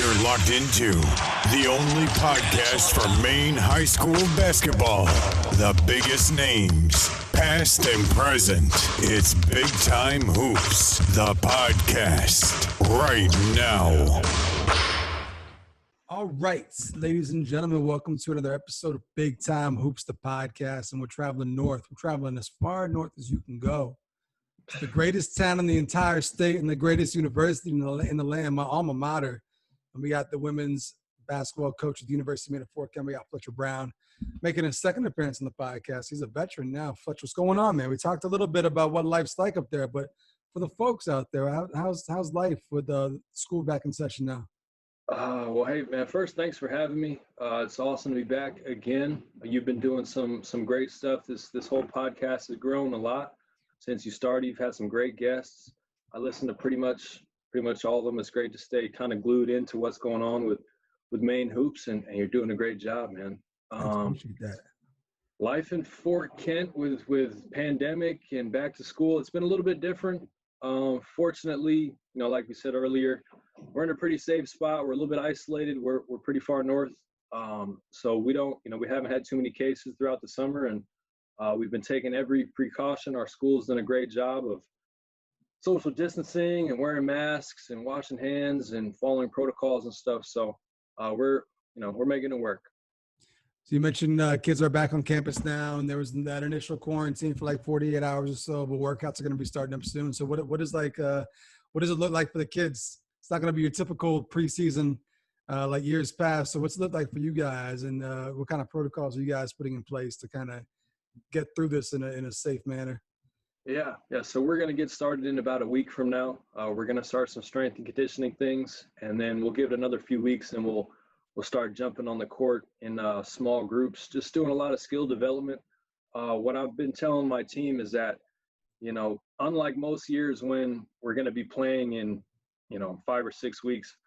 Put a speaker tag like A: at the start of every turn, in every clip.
A: You're locked into the only podcast for Maine high school basketball. The biggest names, past and present. It's Big Time Hoops, the podcast, right now.
B: All right, ladies and gentlemen, welcome to another episode of Big Time Hoops, the podcast. And we're traveling north. We're traveling as far north as you can go. To the greatest town in the entire state and the greatest university in the land, my alma mater. And we got the women's basketball coach at the University of Maine at Fort Kent. We got Fletcher Brown making a second appearance on the podcast. He's a veteran now. Fletcher, what's going on, man? We talked a little bit about what life's like up there, but for the folks out there, how's life with school back in session now?
C: Well, hey, man, first, thanks for having me. It's awesome to be back again. You've been doing some great stuff. This whole podcast has grown a lot since you started. You've had some great guests. I listen to pretty much all of them. It's great to stay kind of glued into what's going on with Maine hoops, and you're doing a great job, man.
B: I appreciate that.
C: Life in Fort Kent with pandemic and back to school, it's been a little bit different. Fortunately, like we said earlier, we're in a pretty safe spot. We're a little bit isolated. We're pretty far north. So we haven't had too many cases throughout the summer, and we've been taking every precaution. Our school's done a great job of social distancing and wearing masks and washing hands and following protocols and stuff. So we're making it work.
B: So you mentioned kids are back on campus now, and there was that initial quarantine for like 48 hours or so, but workouts are going to be starting up soon. So what does it look like for the kids? It's not going to be your typical preseason like years past. So what's it look like for you guys, and what kind of protocols are you guys putting in place to kind of get through this in a safe manner?
C: Yeah. So we're going to get started in about a week from now. We're going to start some strength and conditioning things, and then we'll give it another few weeks, and we'll start jumping on the court in small groups, just doing a lot of skill development. What I've been telling my team is that, unlike most years when we're going to be playing in, 5 or 6 weeks,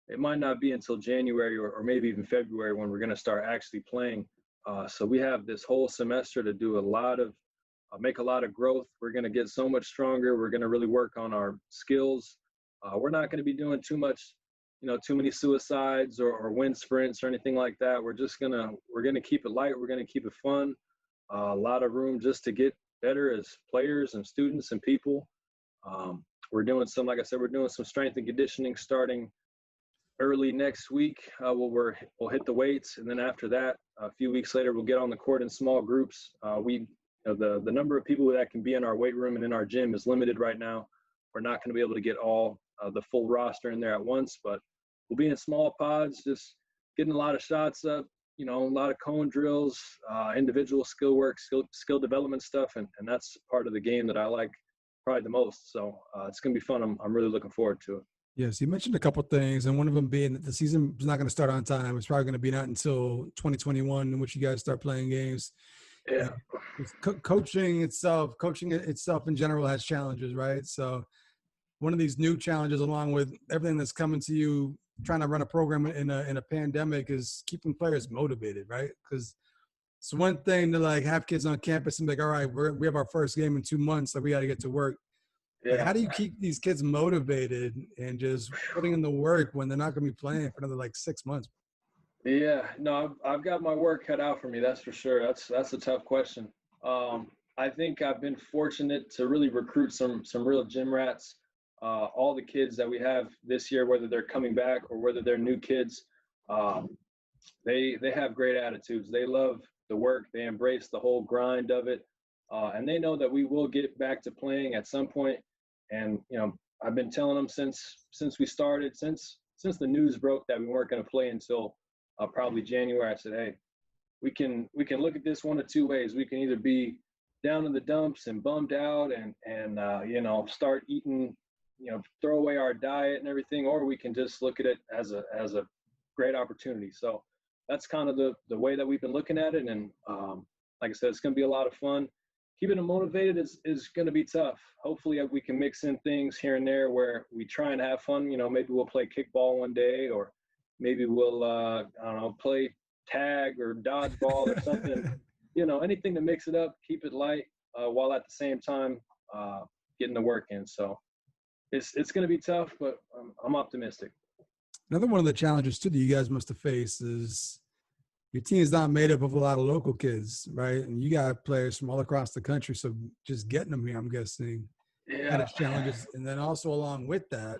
C: it might not be until January or maybe even February when we're going to start actually playing. So we have this whole semester to do make a lot of growth. We're going to get so much stronger. We're going to really work on our skills. We're not going to be doing too many suicides or wind sprints or anything like that. We're going to keep it light. We're going to keep it fun. A lot of room just to get better as players and students and people. We're doing some strength and conditioning starting early next week. We'll hit the weights, and then after that, a few weeks later, we'll get on the court in small groups. The number of people that can be in our weight room and in our gym is limited right now. We're not going to be able to get all the full roster in there at once, but we'll be in small pods, just getting a lot of shots up, a lot of cone drills, individual skill work, skill development stuff, and that's part of the game that I like probably the most. So it's going to be fun. I'm really looking forward to it.
B: Yes, you mentioned a couple of things, and one of them being that the season is not going to start on time. It's probably going to be not until 2021 in which you guys start playing games.
C: Yeah.
B: Coaching itself in general has challenges, right? So one of these new challenges, along with everything that's coming to you, trying to run a program in a pandemic, is keeping players motivated, right? Because it's one thing to like have kids on campus and be like, all right, we have our first game in 2 months, so we got to get to work.
C: Yeah.
B: Like, how do you keep these kids motivated and just putting in the work when they're not going to be playing for another like 6 months?
C: Yeah, no, I've got my work cut out for me. That's for sure. That's a tough question. I think I've been fortunate to really recruit some real gym rats. All the kids that we have this year, whether they're coming back or whether they're new kids, they have great attitudes. They love the work. They embrace the whole grind of it, and they know that we will get back to playing at some point. And I've been telling them since we started, since the news broke that we weren't going to play until probably January. I said, hey, we can look at this one of two ways. We can either be down in the dumps and bummed out and start eating, throw away our diet and everything, or we can just look at it as a great opportunity. So that's kind of the way that we've been looking at it. And like I said, it's going to be a lot of fun. Keeping them motivated is going to be tough. Hopefully we can mix in things here and there where we try and have fun. Maybe we'll play kickball one day, or maybe we'll, play tag or dodgeball or something. Anything to mix it up, keep it light, while at the same time getting the work in. So it's going to be tough, but I'm optimistic.
B: Another one of the challenges too that you guys must have faced is your team is not made up of a lot of local kids, right? And you got players from all across the country, so just getting them here, I'm guessing, had
C: Yeah.
B: its challenges. And then also along with that,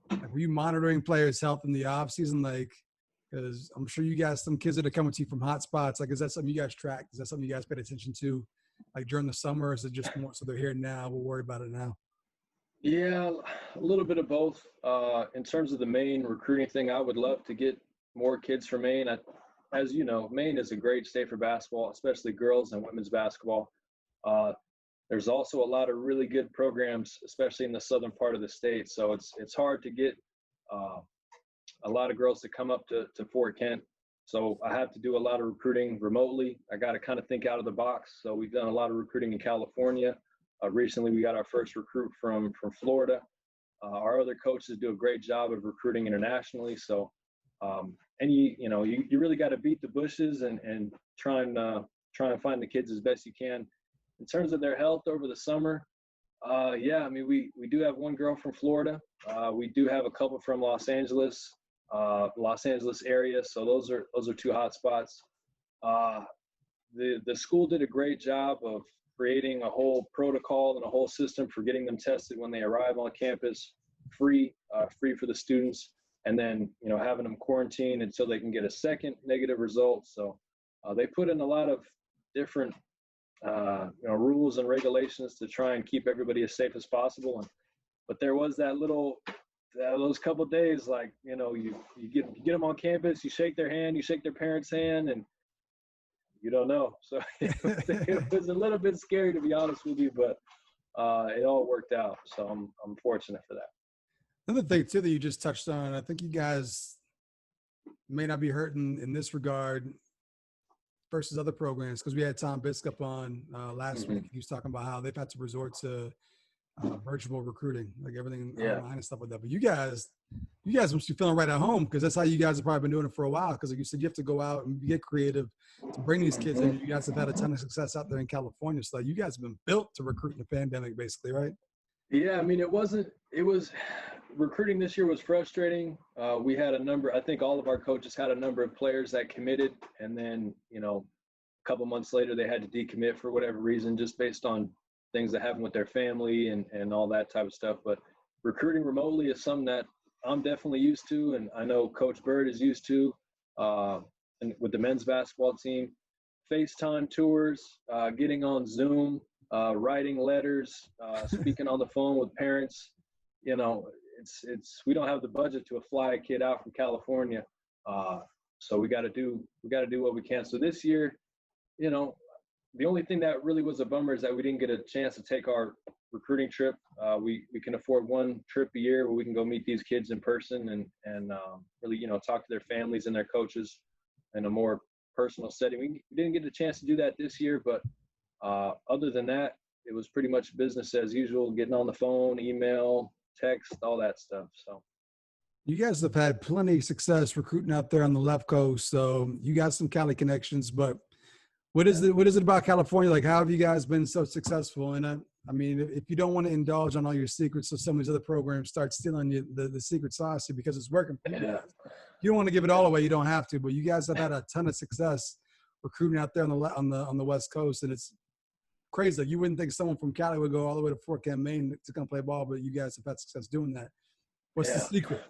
B: like, were you monitoring players' health in the off season? Like, because I'm sure you guys, some kids that are coming to you from hot spots, like, is that something you guys track? Is that something you guys paid attention to, like during the summer? Or is it just more so they're here now, we'll worry about it now?
C: Yeah, a little bit of both. In terms of the Maine recruiting thing, I would love to get more kids from Maine. As you know, Maine is a great state for basketball, especially girls and women's basketball. Uh, there's also a lot of really good programs, especially in the southern part of the state. So it's hard to get uh, a lot of girls to come up to Fort Kent. So I have to do a lot of recruiting remotely. I got to kind of think out of the box. So we've done a lot of recruiting in California. Recently, we got our first recruit from Florida. Our other coaches do a great job of recruiting internationally. So, and you really got to beat the bushes and try and find the kids as best you can. In terms of their health over the summer, yeah, I mean, we do have one girl from Florida. We do have a couple from Los Angeles area. So those are two hot spots. The school did a great job of creating a whole protocol and a whole system for getting them tested when they arrive on campus, free for the students, and then having them quarantine until they can get a second negative result. So they put in a lot of different rules and regulations to try and keep everybody as safe as possible. But there was those couple of days, like you get them on campus, you shake their hand, you shake their parents' hand, and you don't know. So it was a little bit scary, to be honest with you, but it all worked out. So I'm fortunate for that.
B: Another thing too that you just touched on, I think you guys may not be hurting in this regard versus other programs, because we had Tom Biscup on last week. He was talking about how they've had to resort to virtual recruiting, like everything online and stuff like that. But you guys must be feeling right at home, because that's how you guys have probably been doing it for a while. Because like you said, you have to go out and get creative to bring these kids in. You guys have had a ton of success out there in California. So you guys have been built to recruit in the pandemic, basically, right?
C: Yeah, I mean, it was recruiting this year was frustrating. We had I think all of our coaches had a number of players that committed, and then, a couple months later they had to decommit for whatever reason, just based on things that happen with their family and all that type of stuff. But recruiting remotely is something that I'm definitely used to, and I know Coach Bird is used to, and with the men's basketball team. FaceTime tours, getting on Zoom, writing letters, speaking on the phone with parents. We don't have the budget to fly a kid out from California, so we got to do what we can. So this year, the only thing that really was a bummer is that we didn't get a chance to take our recruiting trip. We can afford one trip a year where we can go meet these kids in person and really talk to their families and their coaches in a more personal setting. We didn't get a chance to do that this year, but other than that, it was pretty much business as usual, getting on the phone, email, text, all that stuff. So
B: you guys have had plenty of success recruiting out there on the left coast. So you got some Cali connections, but what is it about California? Like, how have you guys been so successful? And I mean, if you don't want to indulge on all your secrets, so some of these other programs start stealing you the secret sauce because it's working for you guys. You don't want to give it all away. You don't have to, but you guys have had a ton of success recruiting out there on the West Coast, and it's crazy. Like, you wouldn't think someone from Cali would go all the way to Fort Kent, Maine to come play ball, but you guys have had success doing that. What's the secret?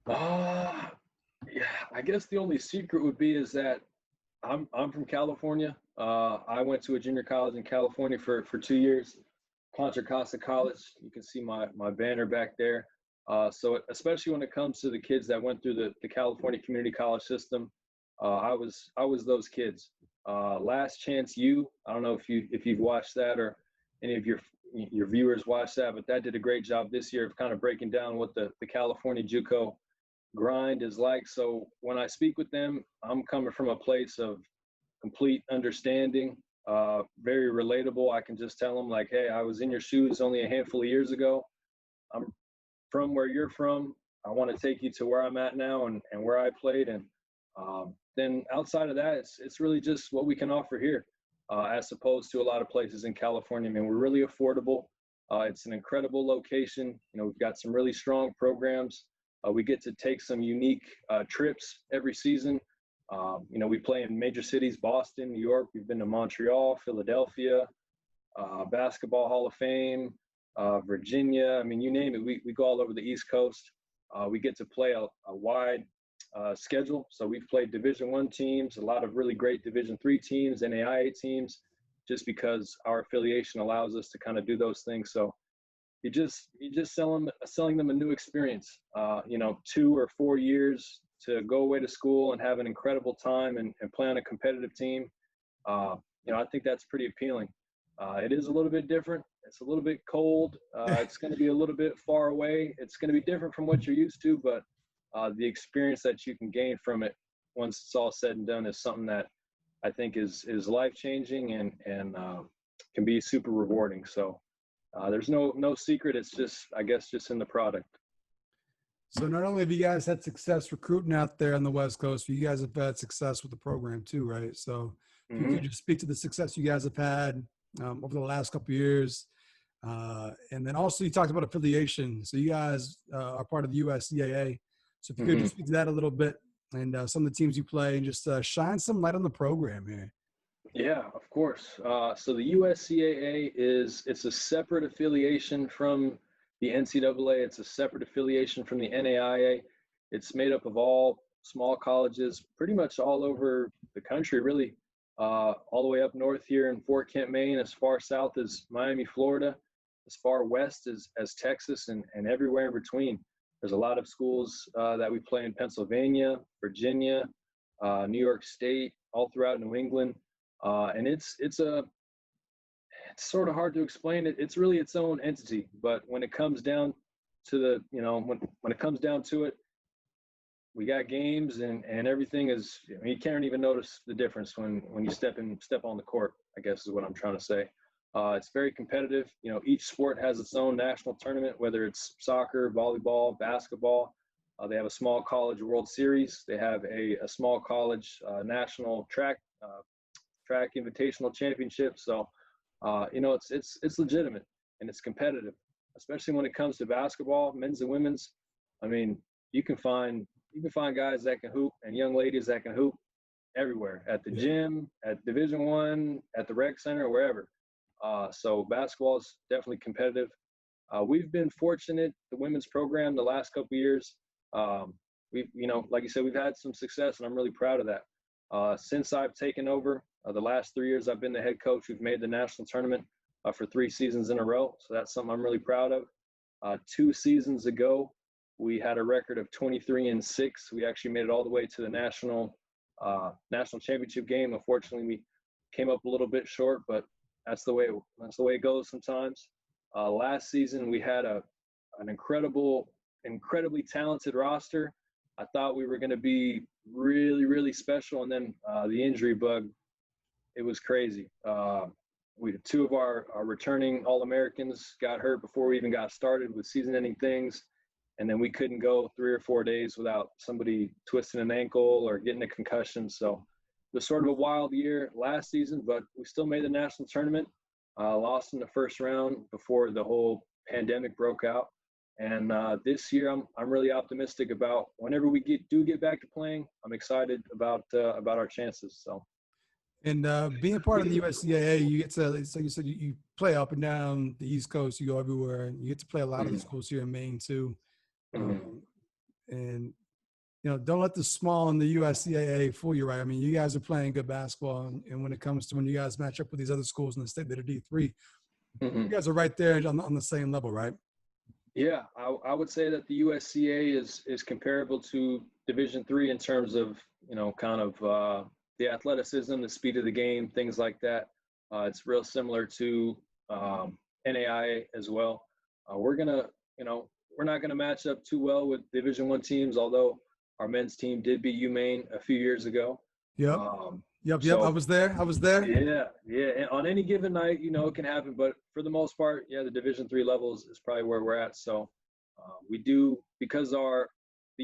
C: Yeah, I guess the only secret would be is that I'm from California. I went to a junior college in California for 2 years, Contra Costa College. You can see my banner back there. So especially when it comes to the kids that went through the California community college system, I was those kids. Last Chance U, I don't know if you've watched that or any of your viewers watched that, but that did a great job this year of kind of breaking down what the California JUCO grind is like. So when I speak with them, I'm coming from a place of complete understanding, very relatable. I can just tell them, like, hey, I was in your shoes only a handful of years ago. I'm from where you're from. I want to take you to where I'm at now and where I played. And then outside of that, it's really just what we can offer here, as opposed to a lot of places in California. I mean, we're really affordable. It's an incredible location. We've got some really strong programs. We get to take some unique trips every season. We play in major cities, Boston, New York. We've been to Montreal, Philadelphia, Basketball Hall of Fame, Virginia. I mean, you name it. We go all over the East Coast. We get to play a wide schedule. So we've played Division I teams, a lot of really great Division III teams, NAIA teams, just because our affiliation allows us to kind of do those things. So you just selling them a new experience. 2 or 4 years to go away to school and have an incredible time and play on a competitive team. I think that's pretty appealing. It is a little bit different. It's a little bit cold. It's going to be a little bit far away. It's going to be different from what you're used to, but the experience that you can gain from it once it's all said and done is something that I think is life-changing and can be super rewarding. So there's no secret. It's just, I guess, just in the product.
B: So not only have you guys had success recruiting out there on the West Coast, but you guys have had success with the program too, right? So if you could just speak to the success you guys have had over the last couple of years. And then also you talked about affiliation. So you guys are part of the USCAA. So if you could just speak to that a little bit and some of the teams you play and just shine some light on the program here.
C: Yeah, of course. So the USCAA it's a separate affiliation from the NCAA. It's a separate affiliation from the NAIA. It's made up of all small colleges pretty much all over the country, really, all the way up north here in Fort Kent, Maine, as far south as Miami, Florida, as far west as Texas, and everywhere in between. There's a lot of schools that we play in Pennsylvania, Virginia, New York State, all throughout New England. And it's sort of hard to explain. It's really its own entity. But when it comes down to when it comes down to it, we got games and everything is, you can't even notice the difference when you step on the court, I guess is what I'm trying to say. It's very competitive. Each sport has its own national tournament, whether it's soccer, volleyball, basketball. They have a small college World Series. They have a small college national track invitational championship. So, it's legitimate and it's competitive, especially when it comes to basketball, men's and women's. I mean, you can find guys that can hoop and young ladies that can hoop everywhere, at the gym, at Division I, at the rec center, wherever. So basketball is definitely competitive. We've been fortunate, the women's program, the last couple of years. We've, like you said, we've had some success, and I'm really proud of that. Since I've taken over, the last 3 years I've been the head coach, we've made the national tournament for 3 seasons in a row. So that's something I'm really proud of. 2 seasons ago, we had a record of 23-6. We actually made it all the way to the national championship game. Unfortunately, we came up a little bit short, but that's the way it goes sometimes. Last season, we had an incredibly talented roster. I thought we were going to be really, really special, and then the injury bug, it was crazy. 2 of our returning All-Americans got hurt before we even got started with season-ending things, and then we couldn't go 3 or 4 days without somebody twisting an ankle or getting a concussion. So it was sort of a wild year last season, but we still made the national tournament. Lost in the first round before the whole pandemic broke out. And this year, I'm really optimistic about whenever we get back to playing. I'm excited about our chances. So.
B: And being part of the USCAA, you get to, like you said, you play up and down the East Coast. You go everywhere, and you get to play a lot of the schools here in Maine too. And don't let the small in the USCAA fool you, right? I mean, you guys are playing good basketball, and when it comes to when you guys match up with these other schools in the state that are D3, you guys are right there on the same level, right?
C: Yeah, I would say that the USCA is comparable to Division III in terms of the athleticism, the speed of the game, things like that. It's real similar to NAIA as well. We're not gonna match up too well with Division I teams, although our men's team did beat UMaine a few years ago.
B: Yep. So, I was there.
C: Yeah. And on any given night, it can happen. But for the most part, the Division III levels is probably where we're at. So we do, because the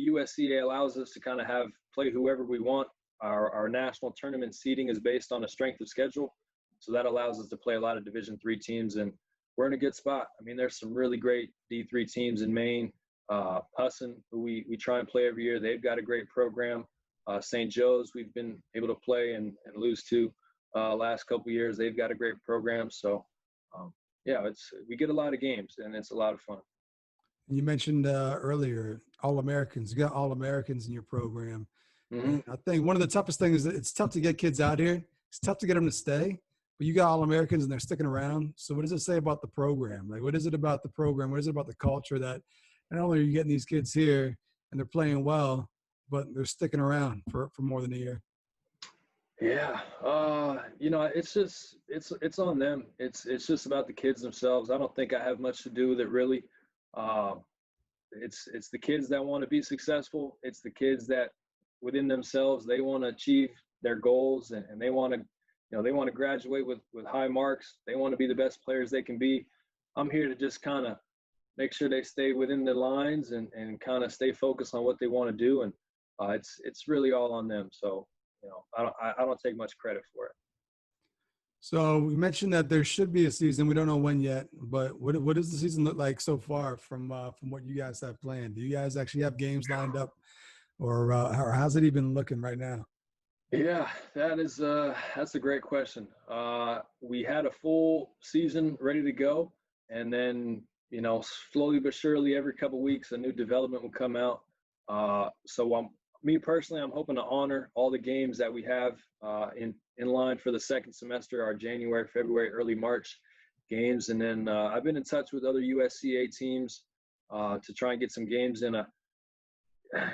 C: USCA allows us to kind of play whoever we want. Our national tournament seeding is based on a strength of schedule. So that allows us to play a lot of Division III teams, and we're in a good spot. I mean, there's some really great D3 teams in Maine. Husson, who we try and play every year, they've got a great program. St. Joe's, we've been able to play and lose to last couple of years. They've got a great program. So, yeah, we get a lot of games, and it's a lot of fun.
B: You mentioned earlier All-Americans. You got All-Americans in your program.
C: Mm-hmm.
B: I think one of the toughest things is that it's tough to get kids out here. It's tough to get them to stay, but you got All-Americans and they're sticking around. So what does it say about the program? Like, what is it about the program? What is it about the culture that not only are you getting these kids here and they're playing well, but they're sticking around for more than a year?
C: Yeah. It's on them. It's just about the kids themselves. I don't think I have much to do with it really. It's the kids that want to be successful. It's the kids that within themselves, they want to achieve their goals and they want to, they want to graduate with high marks. They want to be the best players they can be. I'm here to just kind of make sure they stay within the lines and kind of stay focused on what they want to do. And it's really all on them. So, I don't take much credit for it.
B: So we mentioned that there should be a season. We don't know when yet, but what does the season look like so far from what you guys have planned? Do you guys actually have games lined up, or how's it even looking right now?
C: Yeah, that's a great question. We had a full season ready to go, and then slowly but surely, every couple of weeks, a new development will come out. So me personally, I'm hoping to honor all the games that we have in line for the second semester, our January, February, early March games. And then I've been in touch with other USCA teams to try and get some games in.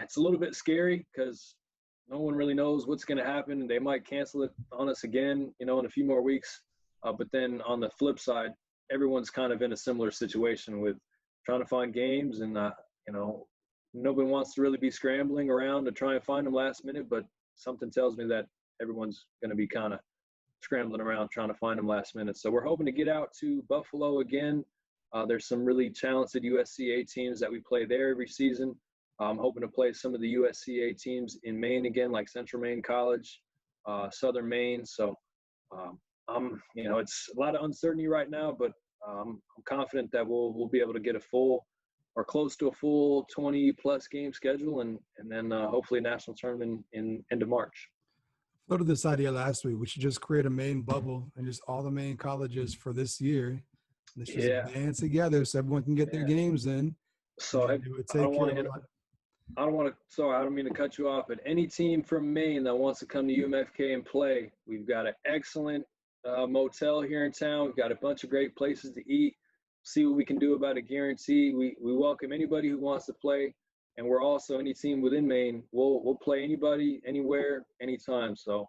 C: It's a little bit scary because no one really knows what's going to happen. They might cancel it on us again, in a few more weeks. But then on the flip side, everyone's kind of in a similar situation with trying to find games and, nobody wants to really be scrambling around to try and find them last minute, but something tells me that everyone's going to be kind of scrambling around trying to find them last minute. So we're hoping to get out to Buffalo again. There's some really talented USCA teams that we play there every season. I'm hoping to play some of the USCA teams in Maine again, like Central Maine College, Southern Maine. So, it's a lot of uncertainty right now, but I'm confident that we'll be able to get a full or close to a full 20-plus game schedule, and then hopefully a national tournament in end of March.
B: I floated this idea last week. We should just create a Maine bubble and just all the Maine colleges for this year. Let's just band together so everyone can get their games in.
C: So I don't mean to cut you off, but any team from Maine that wants to come to UMFK and play, we've got an excellent motel here in town. We've got a bunch of great places to eat. See what we can do about a guarantee. We welcome anybody who wants to play, and we're also any team within Maine. We'll play anybody, anywhere, anytime. So,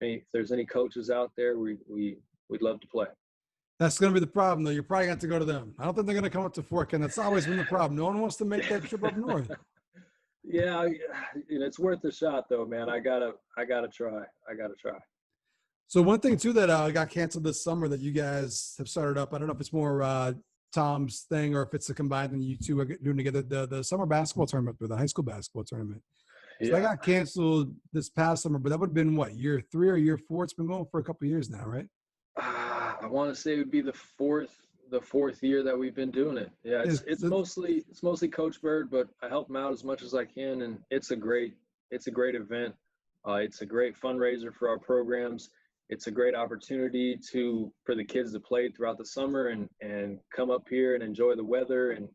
C: if there's any coaches out there, we'd love to play.
B: That's going to be the problem, though. You're probably going to have to go to them. I don't think they're going to come up to Fort Kent. That's always been the problem. No one wants to make that trip up north.
C: Yeah, it's worth a shot, though, man. I gotta try.
B: So one thing too that got canceled this summer that you guys have started up. I don't know if it's more Tom's thing or if it's a combined thing you two are doing together. The summer basketball tournament or the high school basketball tournament. So that got canceled this past summer, but that would have been what, year 3 or year 4? It's been going for a couple of years now, right?
C: I want to say it would be the fourth year that we've been doing it. Yeah, it's mostly Coach Bird, but I help him out as much as I can, and it's a great event. It's a great fundraiser for our programs. It's a great opportunity for the kids to play throughout the summer and come up here and enjoy the weather and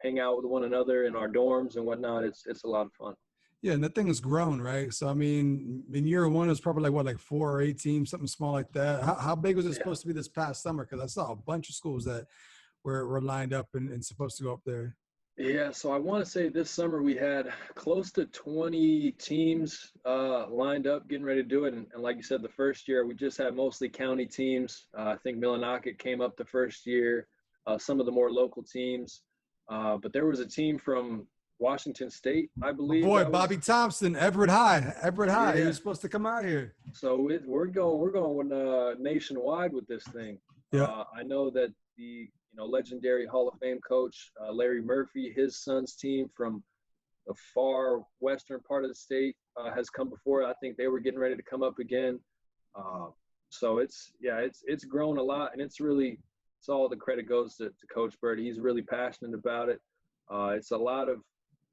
C: hang out with one another in our dorms and whatnot. It's a lot of fun.
B: Yeah, and that thing has grown, right? So, I mean, in year 1, it was probably like 4 or 8 teams, something small like that. How big was it supposed to be this past summer? Because I saw a bunch of schools that were lined up and supposed to go up there.
C: Yeah, so I want to say this summer we had close to 20 teams lined up getting ready to do it. And like you said, the first year we just had mostly county teams. I think Millinocket came up the first year, some of the more local teams. But there was a team from Washington State, I believe.
B: Boy, Bobby Thompson, Everett High.
C: Yeah.
B: He was supposed to come out here.
C: So we're going nationwide with this thing.
B: Yeah.
C: I know that the legendary Hall of Fame coach Larry Murphy, his son's team from the far western part of the state has come before. I think they were getting ready to come up again. So it's grown a lot, and it's all the credit goes to Coach Bird. He's really passionate about it. It's a lot of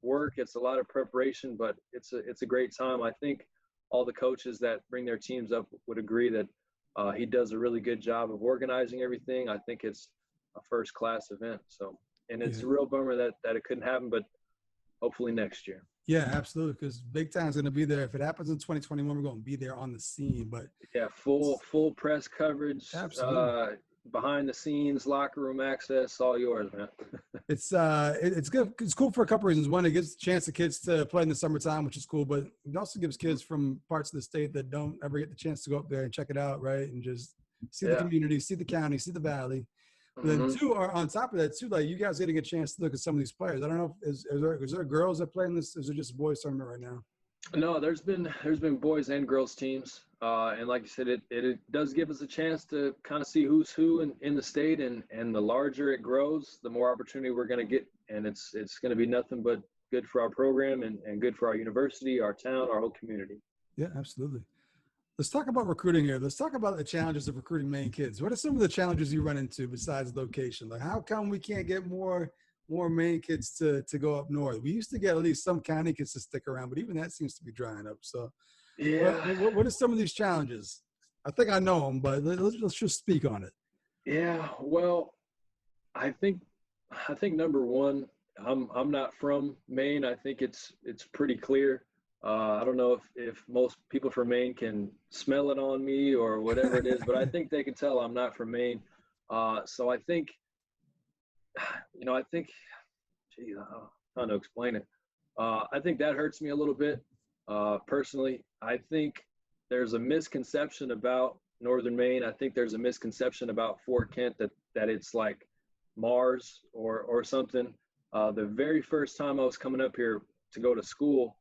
C: work. It's a lot of preparation, but it's a great time. I think all the coaches that bring their teams up would agree that he does a really good job of organizing everything. I think it's a first-class event. So, and it's
B: Yeah.
C: a real bummer that it couldn't happen, but hopefully next year.
B: Yeah, absolutely. Because Big Time's going to be there. If it happens in 2021, we're going to be there on the scene. But
C: Yeah, full press coverage,
B: absolutely,
C: behind the scenes, locker room access, all yours, man.
B: it's good. It's cool for a couple reasons. One, it gives a chance to kids to play in the summertime, which is cool. But it also gives kids from parts of the state that don't ever get the chance to go up there and check it out, right? And just see the community, see the county, see the valley. But then two are on top of that too. Like you guys getting a chance to look at some of these players. I don't know if is there girls that play in this? Is it just boys tournament right now?
C: No, there's been boys and girls teams, and like you said, it does give us a chance to kind of see who's who in the state, and the larger it grows, the more opportunity we're going to get, and it's going to be nothing but good for our program and good for our university, our town, our whole community.
B: Yeah, absolutely. Let's talk about recruiting here. Let's talk about the challenges of recruiting Maine kids. What are some of the challenges you run into besides location? Like, how come we can't get more Maine kids to go up north? We used to get at least some county kids to stick around, but even that seems to be drying up. So,
C: Yeah.
B: what are some of these challenges? I think I know them, but let's just speak on it.
C: Yeah. Well, I think number one, I'm not from Maine. I think it's pretty clear. I don't know if most people from Maine can smell it on me or whatever it is, but I think they can tell I'm not from Maine. So I think, geez, I don't know how to explain it. I think that hurts me a little bit. Personally, I think there's a misconception about Northern Maine. I think there's a misconception about Fort Kent that it's like Mars or something. The very first time I was coming up here to go to school,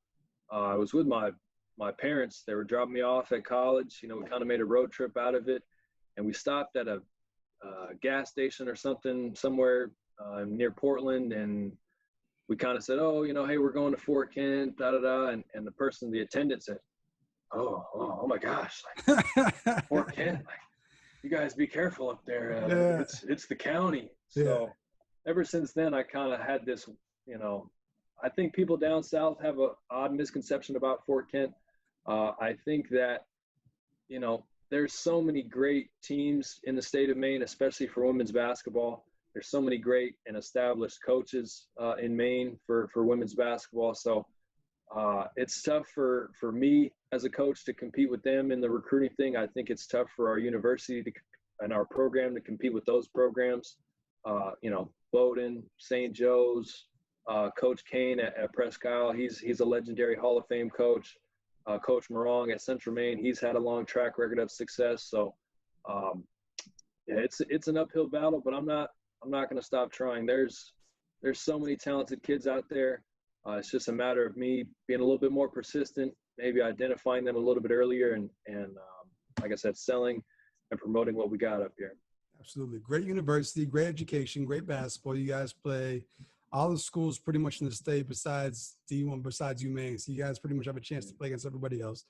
C: I was with my parents. They were dropping me off at college. We kind of made a road trip out of it, and we stopped at a gas station or something somewhere near Portland, and we kind of said, oh, hey, we're going to Fort Kent, da da da, and the attendant said, oh my gosh, like Fort Kent, like you guys be careful up there.
B: Yeah.
C: It's the county. So ever since then, I kind of had this, I think people down south have an odd misconception about Fort Kent. I think that, there's so many great teams in the state of Maine, especially for women's basketball. There's so many great and established coaches in Maine for women's basketball. So it's tough for me as a coach to compete with them in the recruiting thing. I think it's tough for our university and our program to compete with those programs. Bowdoin, St. Joe's, Coach Kane at Presque Isle, he's a legendary Hall of Fame coach. Coach Morong at Central Maine, he's had a long track record of success. So, it's an uphill battle, but I'm not going to stop trying. There's so many talented kids out there. It's just a matter of me being a little bit more persistent, maybe identifying them a little bit earlier, and like I said, selling and promoting what we got up here.
B: Absolutely. Great university, great education, great basketball. You guys play all the schools pretty much in the state besides D1, besides UMaine. So you guys pretty much have a chance to play against everybody else.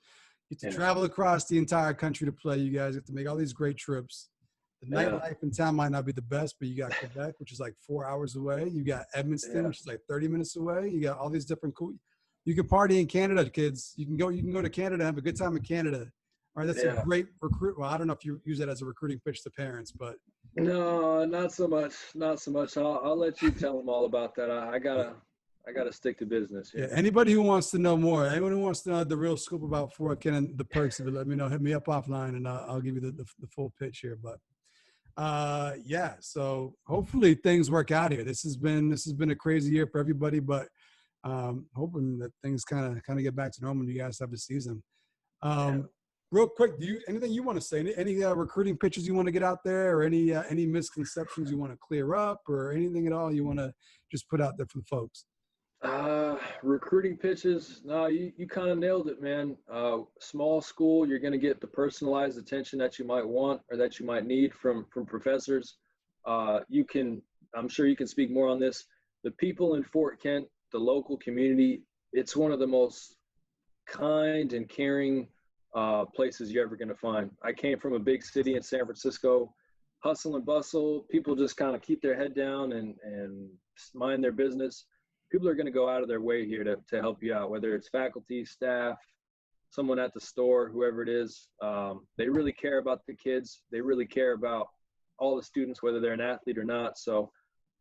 B: You get to travel across the entire country to play. You guys get to make all these great trips. The nightlife in town might not be the best, but you got Quebec, which is like 4 hours away. You got Edmonton, which is like 30 minutes away. You got all these different cool. You can party in Canada, kids. You can go to Canada and have a good time in Canada. All right, that's a great recruit. Well, I don't know if you use that as a recruiting pitch to parents, but
C: no, not so much. Not so much. I'll let you tell them all about that. I gotta stick to business.
B: Yeah. Anybody who wants to know more, anyone who wants to know the real scoop about Fort Kent and the perks of it, let me know. Hit me up offline, and I'll give you the full pitch here. But so hopefully things work out here. This has been a crazy year for everybody, but hoping that things kind of get back to normal. You guys have a season. Real quick, anything you want to say? Any recruiting pitches you want to get out there, or any misconceptions you want to clear up, or anything at all you want to just put out there for the folks?
C: Recruiting pitches. No, you kind of nailed it, man. Small school, you're going to get the personalized attention that you might want or that you might need from professors. I'm sure you can speak more on this. The people in Fort Kent, the local community, it's one of the most kind and caring places you're ever going to find. I came from a big city in San Francisco. hustle and bustle, people just kind of keep their head down and mind their business, people are going to go out of their way here to help you out, whether it's faculty, staff, someone at the store, whoever it is. They really care about the kids. They really care about all the students, whether they're an athlete or not. So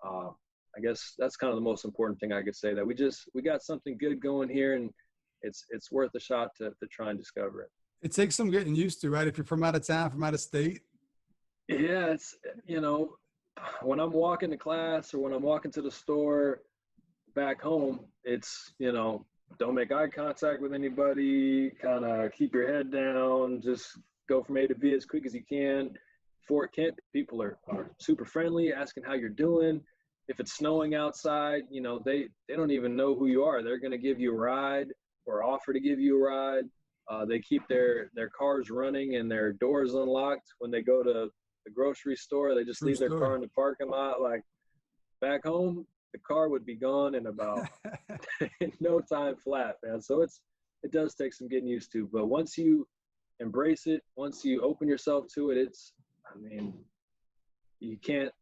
C: I guess that's kind of the most important thing I could say, that we got something good going here, and it's worth a shot to try and discover it.
B: It takes some getting used to, right? If you're from out of town, from out of state.
C: Yeah, it's, when I'm walking to class or when I'm walking to the store back home, it's, don't make eye contact with anybody, kind of keep your head down, just go from A to B as quick as you can. Fort Kent, people are super friendly, asking how you're doing. If it's snowing outside, they don't even know who you are. They're going to give you a ride or offer to give you a ride. They keep their cars running and their doors unlocked when they go to the grocery store. They just leave their car in the parking lot. Like, back home, the car would be gone in about in no time flat, man. So it does take some getting used to, but once you embrace it, once you open yourself to it, you can't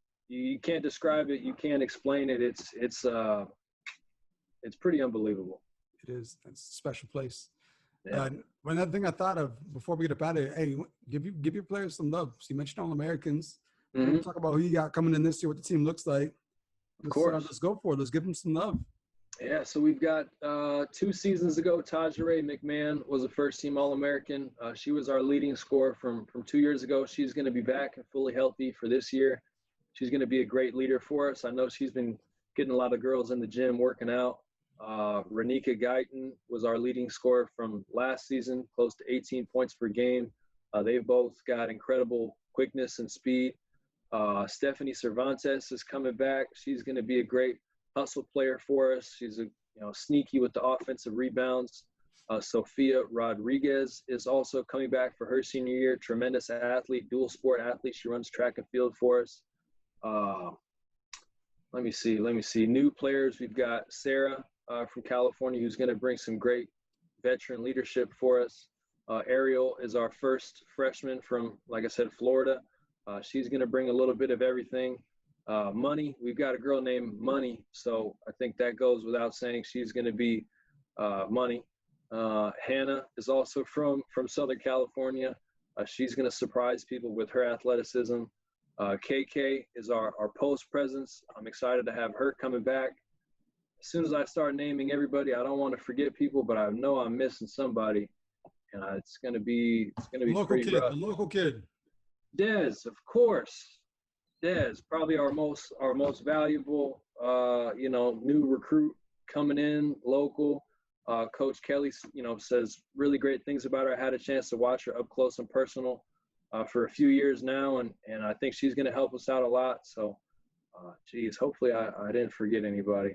C: describe it, you can't explain it. It's pretty unbelievable.
B: It is. It's a special place.
C: Yeah.
B: One other thing I thought of before we get up out of here, hey, give your players some love. So you mentioned All-Americans.
C: Mm-hmm.
B: Talk about who you got coming in this year, what the team looks like.
C: Of course.
B: Let's go for it. Let's give them some love.
C: Yeah, so we've got 2 seasons ago, Tajiri Mcmahon was a first-team All-American. She was our leading scorer from 2 years ago. She's going to be back and fully healthy for this year. She's going to be a great leader for us. I know she's been getting a lot of girls in the gym working out. Renika Guyton was our leading scorer from last season, close to 18 points per game. They've both got incredible quickness and speed. Stephanie Cervantes is coming back. She's going to be a great hustle player for us. She's sneaky with the offensive rebounds. Sophia Rodriguez is also coming back for her senior year. Tremendous athlete, dual sport athlete. She runs track and field for us. Let me see. New players. We've got Sarah from California, who's going to bring some great veteran leadership for us. Ariel is our first freshman from, like I said, Florida. She's going to bring a little bit of everything. Money, we've got a girl named Money, so I think that goes without saying. She's going to be Money. Hannah is also from Southern California. She's going to surprise people with her athleticism. KK is our post presence. I'm excited to have her coming back. As soon as I start naming everybody, I don't want to forget people, but I know I'm missing somebody, and it's going to be pretty rough.
B: The local kid.
C: Dez, of course. Dez, probably our most valuable, new recruit coming in, local. Coach Kelly, says really great things about her. I had a chance to watch her up close and personal for a few years now, and I think she's going to help us out a lot. So, hopefully I didn't forget anybody.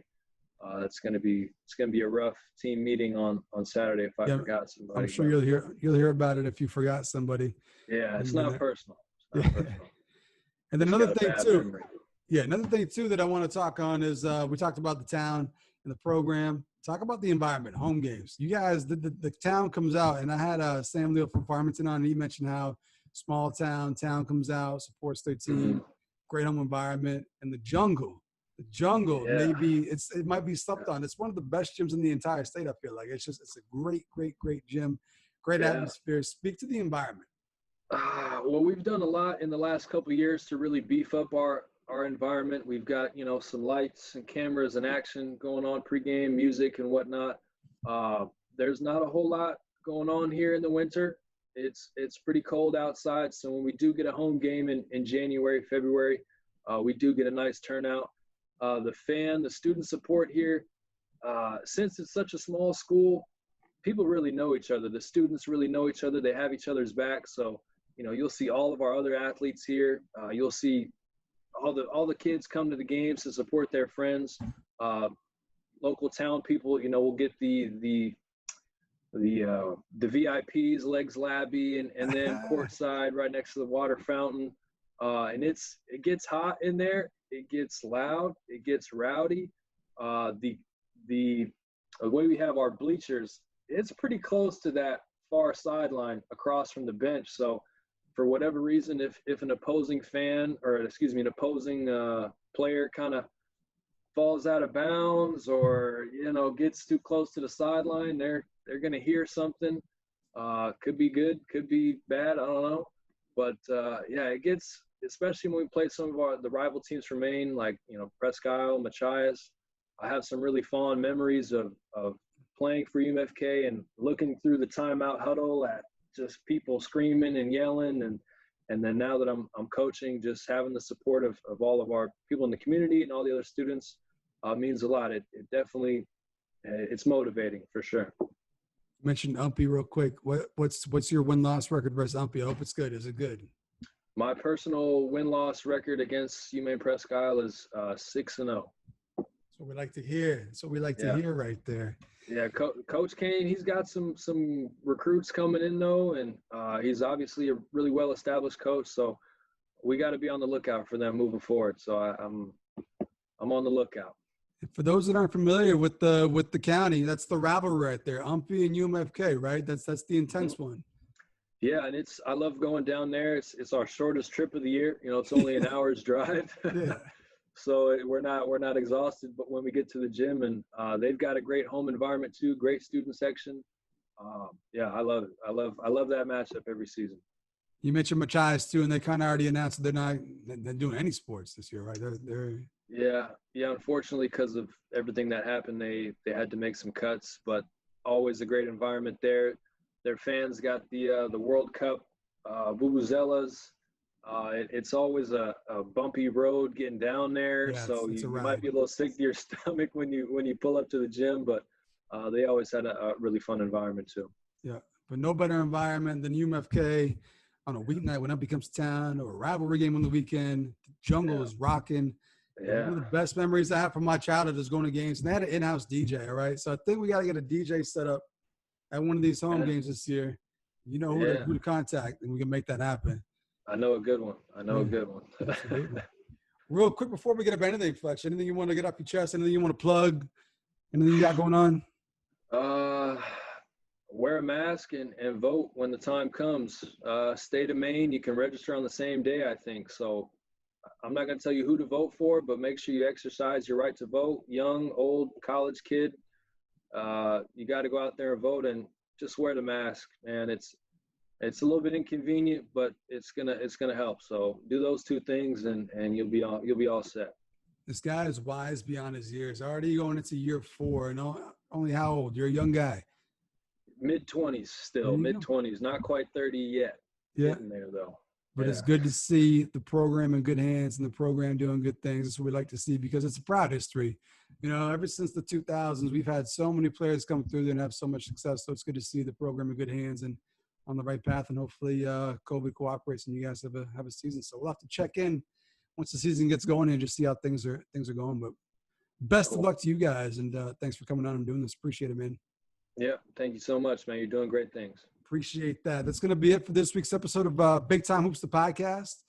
C: It's going to be a rough team meeting on Saturday if I forgot somebody.
B: I'm sure you'll hear about it if you forgot somebody.
C: Yeah, it's not personal.
B: And then another thing too that I want to talk on is we talked about the town and the program. Talk about the environment, home games. You guys, the town comes out, and I had Sam Leal from Farmington on, and he mentioned how small town comes out, supports their team, great home environment, and the jungle.
C: Yeah.
B: It might be slept on. It's one of the best gyms in the entire state. I feel like it's a great gym, great atmosphere. Speak to the environment.
C: Well, we've done a lot in the last couple of years to really beef up our environment. We've got, some lights and cameras and action going on pregame, music and whatnot. There's not a whole lot going on here in the winter. It's pretty cold outside. So when we do get a home game in January, February, we do get a nice turnout. The student support here, since it's such a small school, people really know each other. The students really know each other. They have each other's back. So, you'll see all of our other athletes here. You'll see all the kids come to the games to support their friends. Local town people, we'll get the VIPs, legs labby, and then courtside right next to the water fountain. And it gets hot in there. It gets loud. It gets rowdy. The way we have our bleachers, it's pretty close to that far sideline across from the bench. So for whatever reason, if an opposing fan, or excuse me, an opposing player kind of falls out of bounds or, gets too close to the sideline, they're going to hear something. Could be good, could be bad, I don't know. But it gets, especially when we play some of the rival teams from Maine, like, Presque Isle, Machias. I have some really fond memories of playing for UMFK and looking through the timeout huddle at just people screaming and yelling. And then now that I'm coaching, just having the support of all of our people in the community and all the other students means a lot. It definitely, it's motivating for sure.
B: Mentioned Umpy real quick. What's your win-loss record versus Umpy? I hope it's good. Is it good?
C: My personal win-loss record against UMaine Presque Isle is 6-0.
B: That's what we like to hear. That's what we like to hear right there.
C: Yeah, Coach Kane, he's got some recruits coming in though, and he's obviously a really well-established coach. So we got to be on the lookout for them moving forward. So I'm on the lookout.
B: For those that aren't familiar with the county, that's the rivalry right there, Umpy and UMFK, right? That's the intense one.
C: Yeah, and I love going down there. It's our shortest trip of the year. It's only an hour's drive.
B: Yeah.
C: So we're not exhausted, but when we get to the gym, and they've got a great home environment too, great student section. I love it. I love that matchup every season.
B: You mentioned Machias too, and they kind of already announced that they're doing any sports this year, right? They're
C: Yeah. Unfortunately, because of everything that happened, they had to make some cuts. But always a great environment there. Their fans got the World Cup vuvuzelas. It's always a bumpy road getting down there,
B: yeah,
C: so
B: you
C: might be a little sick to your stomach when you pull up to the gym. But they always had a really fun environment too.
B: Yeah, but no better environment than UMFK on a weeknight when Umpy comes to town, or a rivalry game on the weekend. The jungle is rocking.
C: Yeah.
B: One of the best memories I have from my childhood is going to games. And they had an in-house DJ, all right? So I think we got to get a DJ set up at one of these home games this year. You know who to contact, and we can make that happen.
C: I know a good one.
B: Absolutely. Real quick before we get up anything, Fletcher, anything you want to get off your chest, anything you want to plug, anything you got going on?
C: Wear a mask and vote when the time comes. State of Maine, you can register on the same day, I think. So I'm not going to tell you who to vote for, but make sure you exercise your right to vote. Young, old, college kid, you got to go out there and vote, and just wear the mask. And it's a little bit inconvenient, but it's gonna help. So do those two things, and you'll be all set.
B: This guy is wise beyond his years. Already going into year 4, and only how old? You're a young guy.
C: Mid-20s still, mid-20s, not quite 30 yet.
B: Yeah.
C: Getting there though.
B: But it's good to see the program in good hands and the program doing good things. That's what we like to see, because it's a proud history. Ever since the 2000s, we've had so many players come through there and have so much success. So it's good to see the program in good hands and on the right path. And hopefully COVID cooperates and you guys have a season. So we'll have to check in once the season gets going and just see how things are going. But best of luck to you guys. And thanks for coming on and doing this. Appreciate it, man.
C: Yeah. Thank you so much, man. You're doing great things.
B: Appreciate that. That's going to be it for this week's episode of Big Time Hoops, the podcast.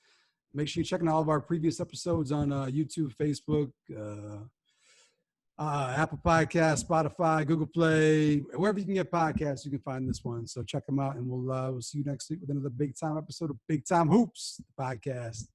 B: Make sure you're checking all of our previous episodes on YouTube, Facebook, Apple Podcasts, Spotify, Google Play, wherever you can get podcasts, you can find this one. So check them out, and we'll see you next week with another Big Time episode of Big Time Hoops, the podcast.